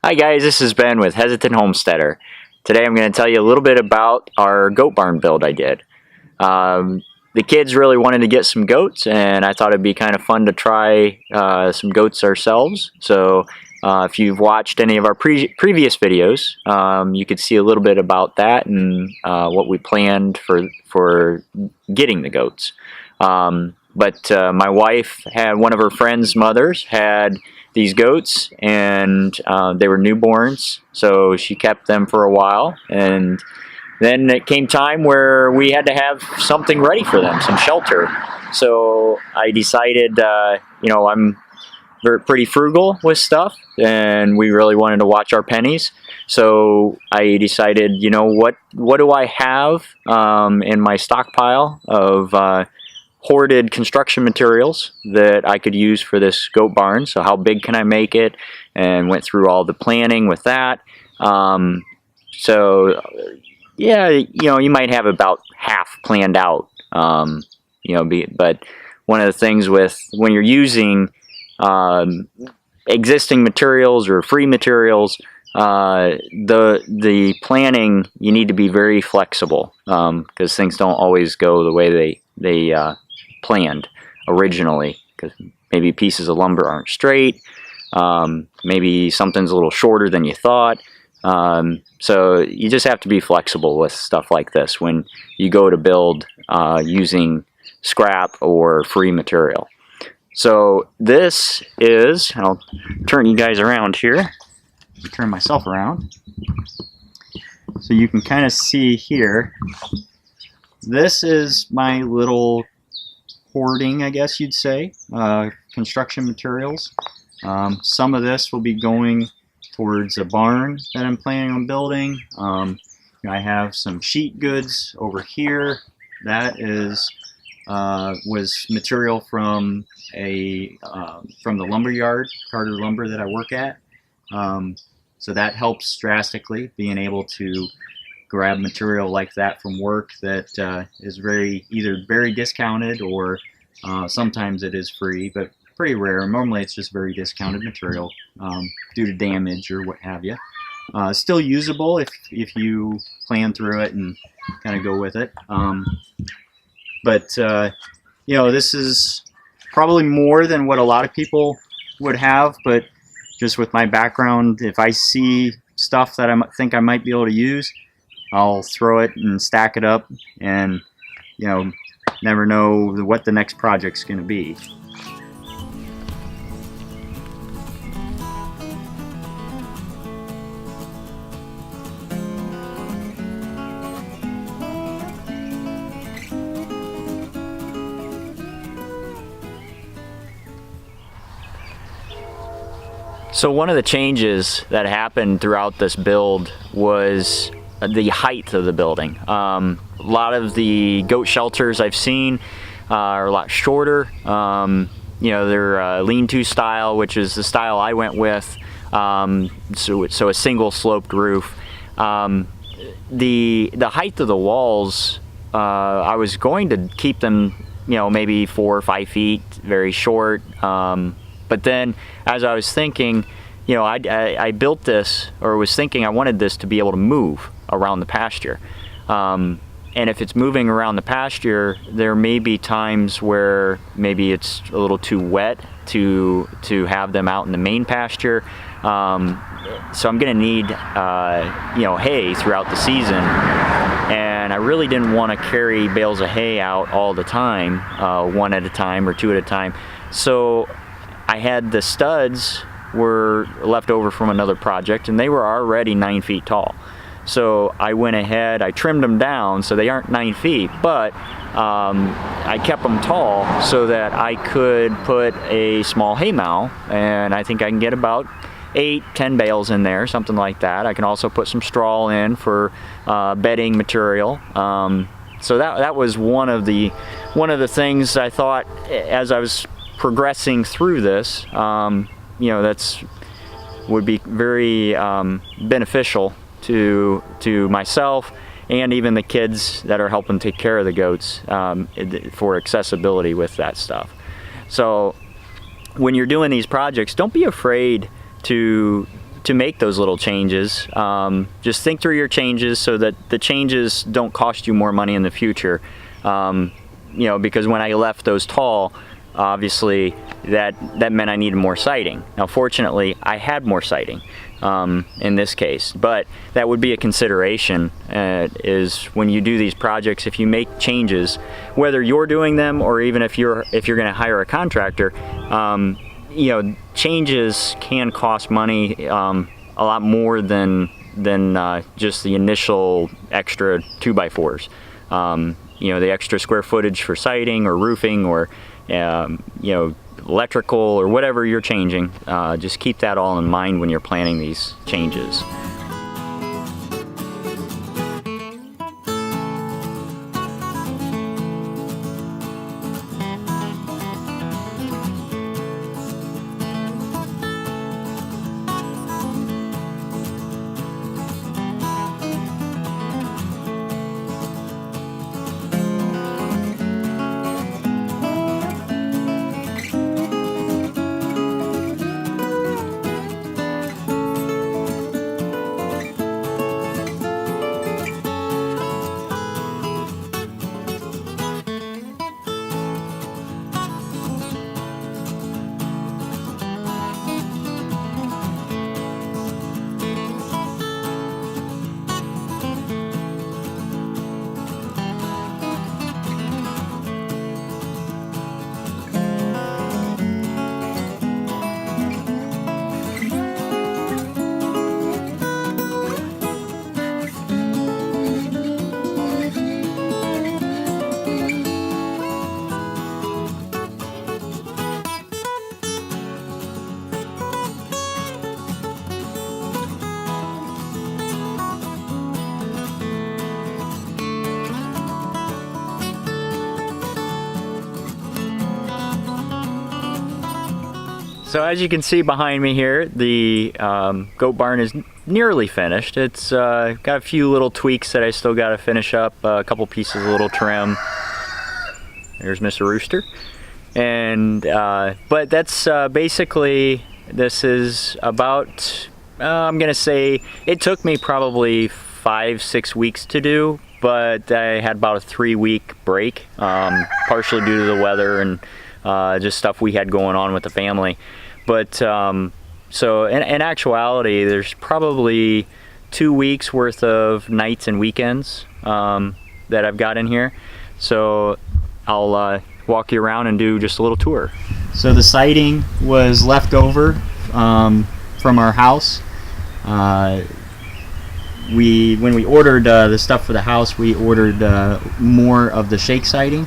Hi guys, this is Ben with Hesitant Homesteader. Today I'm going to tell you a little bit about our goat barn build I did. The kids really wanted to get some goats, and I thought it'd be kind of fun to try some goats ourselves. So if you've watched any of our previous videos, you could see a little bit about that and what we planned for getting the goats. But my wife had, one of her friends' mothers had these goats, and they were newborns, so she kept them for a while, and then it came time where we had to have something ready for them, some shelter. So I decided, I'm pretty frugal with stuff, and we really wanted to watch our pennies. So I decided, what do I have in my stockpile of hoarded construction materials that I could use for this goat barn? So how big can I make it? And went through all the planning with that. Yeah, you might have about half planned out, but one of the things with when you're using existing materials or free materials, the planning, you need to be very flexible, because things don't always go the way they planned originally, because maybe pieces of lumber aren't straight, maybe something's a little shorter than you thought. So you just have to be flexible with stuff like this when you go to build using scrap or free material. So this is, I'll turn you guys around here, turn myself around, so you can kind of see here. This is my little hoarding, I guess you'd say, construction materials. Some of this will be going towards a barn that I'm planning on building. I have some sheet goods over here. That is was material from from the lumber yard, Carter Lumber, that I work at. So that helps drastically, being able to grab material like that from work that is either very discounted, or sometimes it is free, but pretty rare. Normally it's just very discounted material due to damage or what have you. Still usable if you plan through it and kind of go with it. This is probably more than what a lot of people would have, but just with my background, if I see stuff that I think I might be able to use, I'll throw it and stack it up, and never know what the next project's going to be. So one of the changes that happened throughout this build was the height of the building. A lot of the goat shelters I've seen are a lot shorter. They're lean-to style, which is the style I went with. So a single sloped roof. The height of the walls, I was going to keep them, maybe 4 or 5 feet, very short. But then, as I was thinking, I built this, or was thinking I wanted this to be able to move around the pasture. And if it's moving around the pasture, there may be times where maybe it's a little too wet to have them out in the main pasture. So I'm going to need, hay throughout the season. And I really didn't want to carry bales of hay out all the time, one at a time or two at a time. So I had the studs were left over from another project, and they were already 9 feet tall. So I went ahead, I trimmed them down so they aren't 9 feet, but I kept them tall so that I could put a small hay mow, and I think I can get about 8-10 bales in there, something like that. I can also put some straw in for bedding material. So that was one of the things I thought as I was progressing through this, that's would be very beneficial to myself and even the kids that are helping take care of the goats, for accessibility with that stuff. So when you're doing these projects, don't be afraid to to make those little changes. Just think through your changes so that the changes don't cost you more money in the future. You know, because when I left those tall, obviously that meant I needed more siding. Now fortunately I had more siding in this case, but that would be a consideration is when you do these projects, if you make changes, whether you're doing them or even if you're going to hire a contractor, you know, changes can cost money a lot more than just the initial extra 2x4s. You know, the extra square footage for siding or roofing or you know, electrical or whatever you're changing. Just keep that all in mind when you're planning these changes. So as you can see behind me here, the goat barn is nearly finished. It's got a few little tweaks that I still got to finish up, a couple pieces of little trim. There's Mr. Rooster. And but that's basically, this is about, I'm gonna say it took me probably 5-6 weeks to do, but I had about a 3-week break, partially due to the weather and just stuff we had going on with the family. But so in actuality, there's probably 2 weeks worth of nights and weekends that I've got in here. So I'll walk you around and do just a little tour. So the siding was left over from our house. When we ordered the stuff for the house, we ordered more of the shake siding,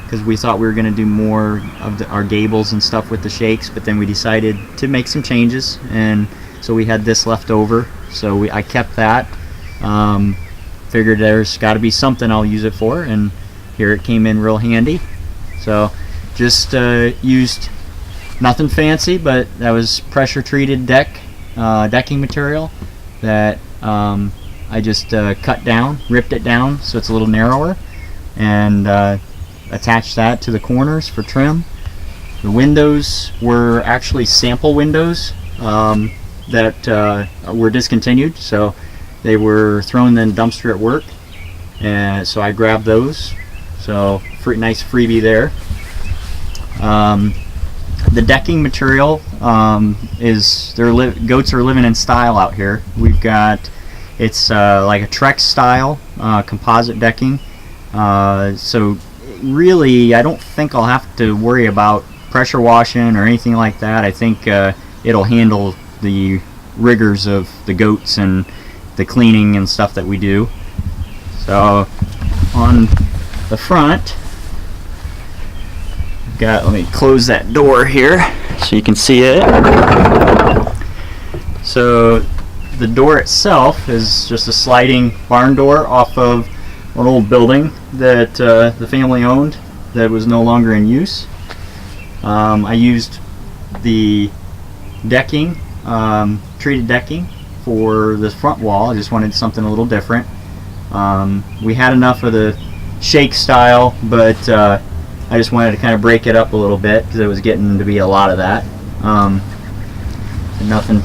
because we thought we were going to do more of our gables and stuff with the shakes, but then we decided to make some changes, and so we had this left over, so I kept that. Figured there's got to be something I'll use it for, and here it came in real handy. So just used nothing fancy, but that was pressure treated decking material that I just cut down, ripped it down so it's a little narrower, and attach that to the corners for trim. The windows were actually sample windows that were discontinued, so they were thrown in the dumpster at work, and so I grabbed those. So nice freebie there. The decking material is goats are living in style out here. We've got, it's like a Trex style composite decking. So really, I don't think I'll have to worry about pressure washing or anything like that. I think it'll handle the rigors of the goats and the cleaning and stuff that we do. So on the front, let me close that door here so you can see it. So the door itself is just a sliding barn door off of an old building that the family owned that was no longer in use. I used the decking, treated decking, for the front wall. I just wanted something a little different. We had enough of the shake style, but I just wanted to kind of break it up a little bit because it was getting to be a lot of that. And nothing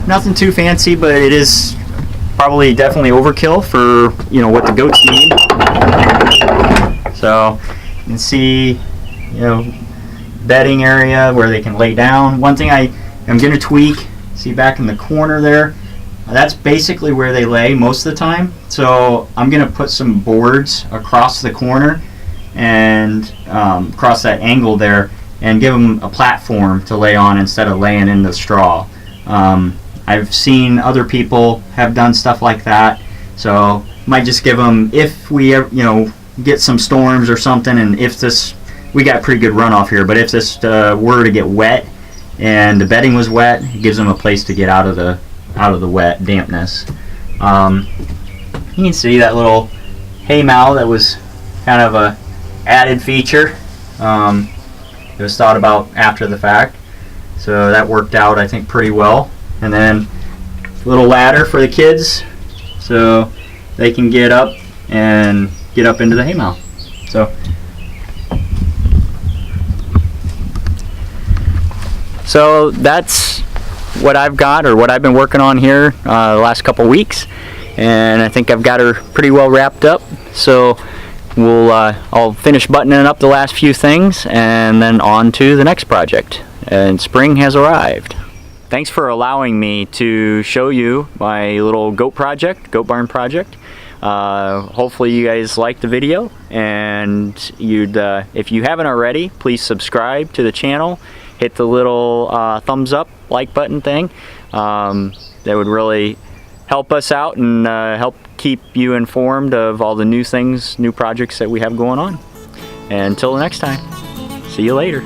nothing too fancy, but it is probably definitely overkill for, you know, what the goats need. So you can see, you know, bedding area where they can lay down. One thing I am going to tweak, see back in the corner there, that's basically where they lay most of the time. So I'm going to put some boards across the corner and across that angle there, and give them a platform to lay on instead of laying in the straw. I've seen other people have done stuff like that, so might just give them, if we ever, you know, get some storms or something, and if this, we got pretty good runoff here, but if this were to get wet and the bedding was wet, it gives them a place to get out of the wet dampness. You can see that little hay mow that was kind of a added feature. It was thought about after the fact, so that worked out, I think, pretty well. And then a little ladder for the kids so they can get up and get up into the hay mow. So that's what I've got, or what I've been working on here the last couple weeks, and I think I've got her pretty well wrapped up. So I'll finish buttoning up the last few things and then on to the next project. And spring has arrived. Thanks for allowing me to show you my little goat barn project. Hopefully you guys liked the video, and if you haven't already, please subscribe to the channel. Hit the little thumbs up, like button thing. That would really help us out and help keep you informed of all the new things, new projects that we have going on. And until next time, see you later.